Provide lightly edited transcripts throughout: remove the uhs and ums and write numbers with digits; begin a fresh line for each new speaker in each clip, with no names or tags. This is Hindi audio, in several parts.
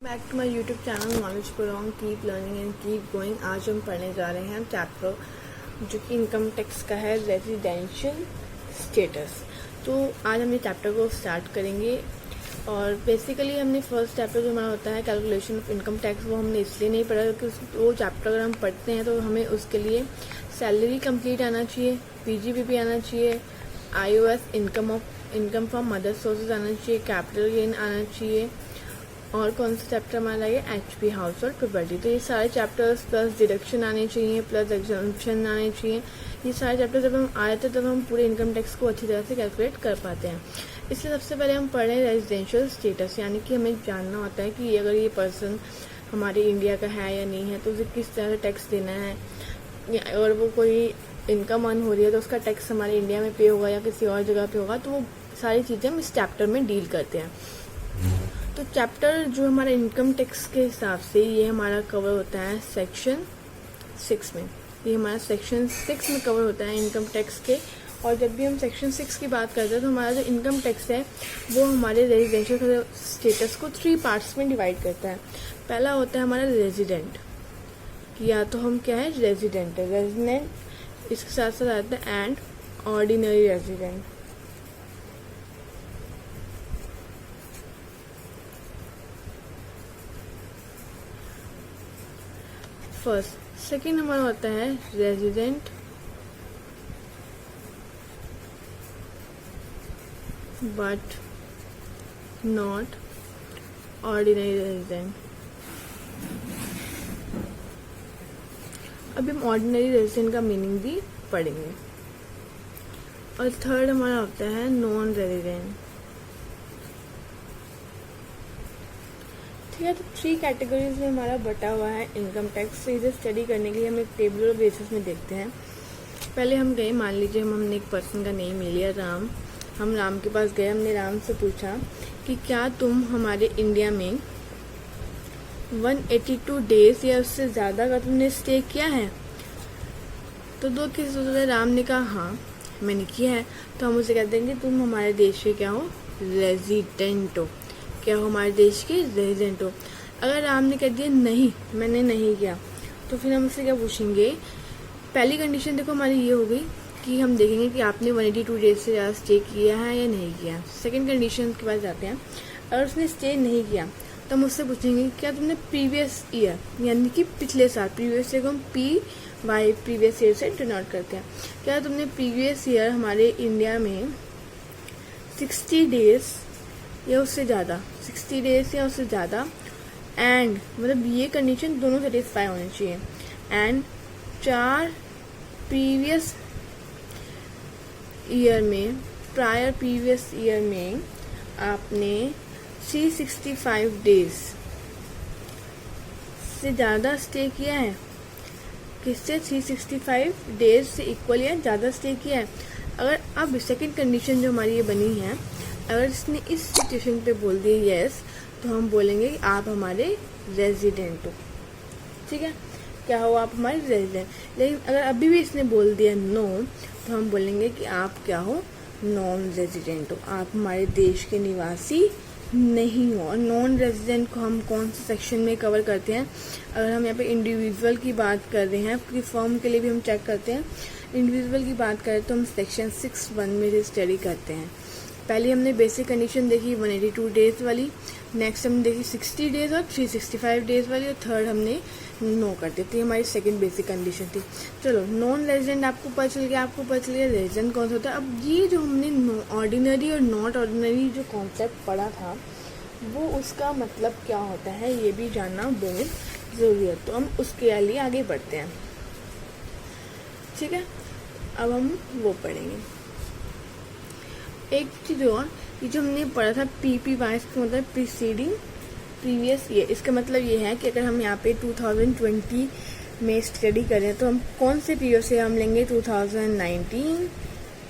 Back to my YouTube channel knowledge prolong keep learning and keep going. आज हम पढ़ने जा रहे हैं चैप्टर जो कि इनकम टैक्स का है, रेजिडेंशियल स्टेटस। तो आज हम ये चैप्टर को स्टार्ट करेंगे और बेसिकली हमने फर्स्ट चैप्टर जो हमारा होता है कैलकुलेशन ऑफ इनकम टैक्स, वो हमने इसलिए नहीं पढ़ा क्योंकि वो चैप्टर अगर हम पढ़ते हैं तो हमें उसके लिए सैलरी कंप्लीट आना चाहिए, पीजीपीपी आना चाहिए, iOS income from mother sources आना चाहिए, कैपिटल गेन आना चाहिए और कौन सा चैप्टर हमारा है एचपी हाउस होल्ड प्रॉपर्टी। तो ये सारे चैप्टर्स प्लस डिडक्शन आने चाहिए, प्लस एग्जम्पशन आने चाहिए। ये सारे चैप्टर जब हम आए थे तब हम पूरे इनकम टैक्स को अच्छी तरह से कैलकुलेट कर पाते हैं। इसलिए सबसे पहले हम पढ़ रहे हैं रेजिडेंशियल स्टेटस, यानी कि हमें जानना होता है कि अगर ये पर्सन हमारे इंडिया का है या नहीं है तो उसे किस तरह से टैक्स देना है, या अगर वो कोई इनकम अर्न हो रही है तो उसका टैक्स हमारे इंडिया में पे होगा या किसी और जगह पे होगा। तो वो सारी चीज़ें हम इस चैप्टर में डील करते हैं। तो चैप्टर जो हमारा इनकम टैक्स के हिसाब से ये हमारा कवर होता है सेक्शन 6 में। ये हमारा सेक्शन 6 में कवर होता है इनकम टैक्स के। और जब भी हम सेक्शन 6 की बात करते हैं तो हमारा जो इनकम टैक्स है वो हमारे रेजिडेंशियल स्टेटस को 3 पार्ट्स में डिवाइड करता है। पहला होता है हमारा रेजिडेंट, या तो हम क्या है रेजिडेंट है, रेजिडेंट इसके साथ साथ आता है and ordinary resident. First second हमारा होता है resident but not ordinary resident. अभी हम ऑर्डिनरी रेजिडेंट का मीनिंग भी पढ़ेंगे। और थर्ड हमारा होता है नॉन रेजिडेंट। ठीक है, तो 3 कैटेगरीज में हमारा बटा हुआ है इनकम टैक्स। तो इसे स्टडी करने के लिए हम एक टेबुलर बेसिस में देखते हैं। पहले हम गए, मान लीजिए हमने एक पर्सन का नेम ले लिया राम। हम राम के पास गए, हमने राम से पूछा कि क्या तुम हमारे इंडिया में 182 डेज या उससे ज़्यादा का तुमने स्टे किया है। तो 2 केस होते हैं। राम ने कहा हाँ मैंने किया है। तो हम उसे कहते हैं कि तुम हमारे देश के क्या हो, रेजिडेंट हो, क्या हो हमारे देश के रेजिडेंट हो। अगर राम ने कह दिया नहीं मैंने नहीं किया, तो फिर हम उससे क्या पूछेंगे। पहली कंडीशन देखो हमारी ये हो गई कि हम देखेंगे कि आपने 182 डेज से ज़्यादा स्टे किया है या नहीं किया। सेकंड कंडीशन के पास जाते हैं। अगर उसने स्टे नहीं किया तो हम उससे पूछेंगे क्या तुमने प्रीवियस ईयर, यानी कि पिछले साल, प्रीवियस ईयर को हम प्रीवियस ईयर से डिनोट करते हैं, क्या तुमने प्रीवियस ईयर हमारे इंडिया में 60 डेज या उससे ज़्यादा, 60 डेज या उससे ज़्यादा, एंड मतलब ये कंडीशन दोनों सेटिस्फाई होनी चाहिए, एंड 4 प्रीवियस ईयर में, प्रायर प्रीवियस ईयर में आपने 365 डेज से ज़्यादा स्टे किया है। किससे? 365 डेज से इक्वल या ज़्यादा स्टे किया है। अगर अब सेकंड कंडीशन जो हमारी ये बनी है, अगर इसने इस सिचुएशन पे बोल दिया यस, तो हम बोलेंगे कि आप हमारे रेजिडेंट हो। ठीक है, क्या हो आप हमारे रेजिडेंट। लेकिन अगर अभी भी इसने बोल दिया नो, तो हम बोलेंगे कि आप क्या हो, नॉन रेजिडेंट हो, आप हमारे देश के निवासी नहीं हो। और नॉन रेजिडेंट को हम कौन से सेक्शन में कवर करते हैं। अगर हम यहाँ पे इंडिविजुअल की बात कर रहे हैं, क्योंकि फर्म के लिए भी हम चेक करते हैं, इंडिविजुअल की बात करें तो हम सेक्शन 6(1) में से स्टडी करते हैं। पहले हमने बेसिक कंडीशन देखी 182 डेज वाली, नेक्स्ट हमने देखी 60 डेज और 365 डेज वाली, और थर्ड हमने नो कर दी थी। हमारी सेकंड बेसिक कंडीशन थी। चलो नॉन रेजिडेंट आपको पता चल गया, रेजिडेंट कौन सा होता है। अब ये जो हमने ऑर्डिनरी और नॉट ऑर्डिनरी जो कॉन्सेप्ट पढ़ा था, वो उसका मतलब क्या होता है ये भी जानना बहुत ज़रूरी है। तो हम उसके लिए आगे बढ़ते हैं। ठीक है, अब हम वो पढ़ेंगे। एक चीज़ और, ये जो हमने पढ़ा था PPY का मतलब प्रीसीडिंग प्रीवियस ईयर, इसका मतलब ये है कि अगर हम यहाँ पे 2020 में स्टडी करें तो हम कौन से प्रीवियस ईयर हम लेंगे, 2019,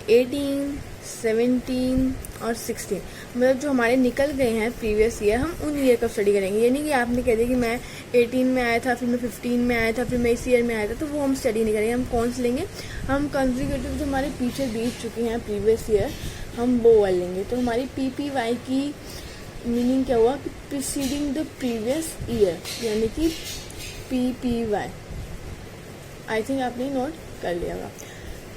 18, 17 और 16, मतलब जो हमारे निकल गए हैं प्रीवियस ईयर, हम उन ईयर का स्टडी करेंगे। ये नहीं कि आपने कह दिया कि मैं 18 में आया था, फिर मैं 15 में आया था, फिर मैं इस ईयर में आया था, तो वो हम स्टडी नहीं करेंगे। हम कौन से लेंगे, हम कंसेक्यूटिव जो हमारे पीछे बीत चुके हैं प्रीवियस ईयर, हम वो वाले लेंगे। तो हमारी PPY की मीनिंग क्या हुआ कि प्रीसीडिंग द प्रीवियस ईयर, यानी कि PPY। आई थिंक आपने नोट कर लिया होगा।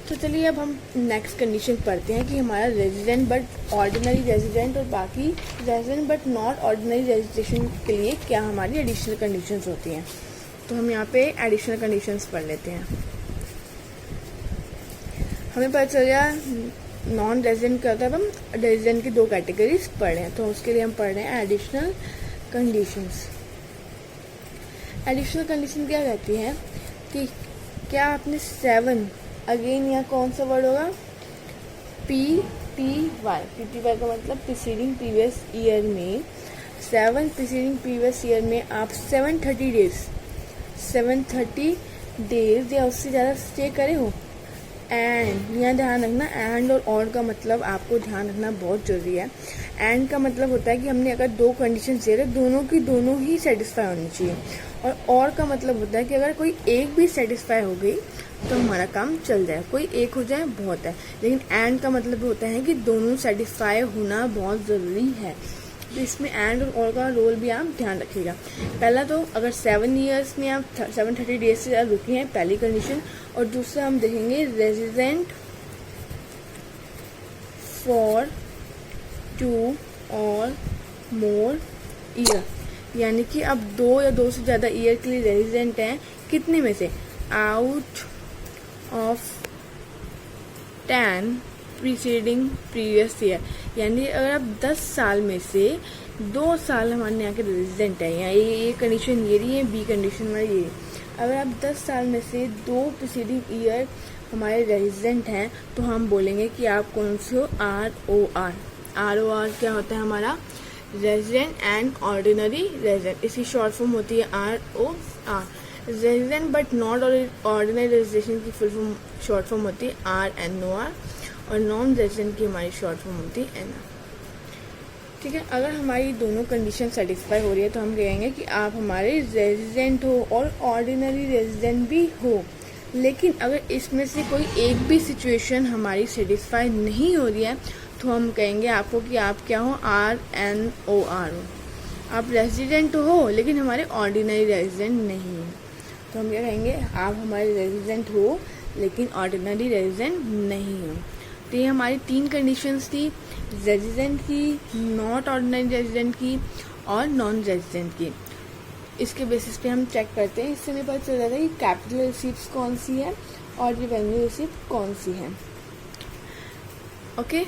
तो चलिए अब हम नेक्स्ट कंडीशन पढ़ते हैं कि हमारा रेजिडेंट बट ऑर्डिनरी रेजिडेंट और बाकी resident but not ordinary registration के लिए क्या हमारी एडिशनल कंडीशंस होती हैं। तो हम यहाँ पे एडिशनल कंडीशंस पढ़ लेते हैं। हमें पता चल गया नॉन रेजिडेंट क्या होता है। अब हम रेजिडेंट की दो कैटेगरीज पढ़ रहे हैं, तो उसके लिए हम पढ़ रहे हैं एडिशनल कंडीशंस। एडिशनल कंडीशन क्या कहती है कि क्या आपने 7, अगेन यहाँ कौन सा वर्ड होगा, PPY का मतलब प्रीसीडिंग प्रीवियस ईयर में 7 प्रीसीडिंग प्रीवियस ईयर में आप 730 डेज या उससे ज़्यादा स्टे करे हो। एंड यहाँ ध्यान रखना, एंड और का मतलब आपको ध्यान रखना बहुत ज़रूरी है। एंड का मतलब होता है कि हमने अगर दो कंडीशन दे रहे दोनों की दोनों ही सेटिस्फाई होनी चाहिए। और का मतलब होता है कि अगर कोई एक भी सेटिस्फाई हो गई तो हमारा काम चल जाए, कोई एक हो जाए बहुत है। लेकिन एंड का मतलब होता है कि दोनों सेटिस्फाई होना बहुत ज़रूरी है। तो इसमें एंड और का रोल भी आप ध्यान रखिएगा। पहला तो अगर 7 ईयर्स में आप 730 डेज से ज़्यादा रुके हैं, पहली कंडीशन। और दूसरा हम देखेंगे रेजिडेंट फॉर 2 और मोर ईयर, यानी कि अब 2 या 2 से ज़्यादा ईयर के लिए रेजिडेंट हैं। कितने में से, out of 10 preceding previous year, यानी अगर आप 10 साल में से 2 साल हमारे यहाँ के रेजिडेंट है, या ये कंडीशन ये रही है, बी कंडीशन हमारी ये। अगर आप 10 साल में से 2 प्रीसीडिंग ईयर हमारे रेजिडेंट हैं तो हम बोलेंगे कि आप कौन से हो, ROR क्या होता है हमारा, रेजिडेंट एंड ऑर्डिनरी रेजिडेंट। इसकी शॉर्ट फॉर्म होती है ROR। Resident but not ordinary registration की फुल फॉर्म शॉर्ट फॉर्म होती है RNOR, और नॉन रेजिडेंट की हमारी शॉर्ट फॉर्म होती है NR। ठीक है, अगर हमारी दोनों कंडीशन सेटिस्फाई हो रही है तो हम कहेंगे कि आप हमारे रेजिडेंट हो और ऑर्डिनरी रेजिडेंट भी हो। लेकिन अगर इसमें से कोई एक भी सिचुएशन हमारी सेटिस्फाई नहीं हो रही है तो हम कहेंगे आपको कि आप क्या हो, RNOR हो। आप रेजिडेंट हो लेकिन हमारे ऑर्डिनरी रेजिडेंट नहीं हो, तो हम क्या कहेंगे, आप हमारे रेजिडेंट हो लेकिन ऑर्डिनरी रेजिडेंट नहीं हो। तो ये हमारी 3 कंडीशंस थी, रेजिडेंट की, नॉट ऑर्डिनरी रेजिडेंट की और नॉन रेजिडेंट की। इसके बेसिस पे हम चेक करते हैं। इससे हमें पता चल जाता है कि कैपिटल रिसीप्ट्स कौन सी है और रेवेन्यू रिसीप्ट कौन सी है। ओके,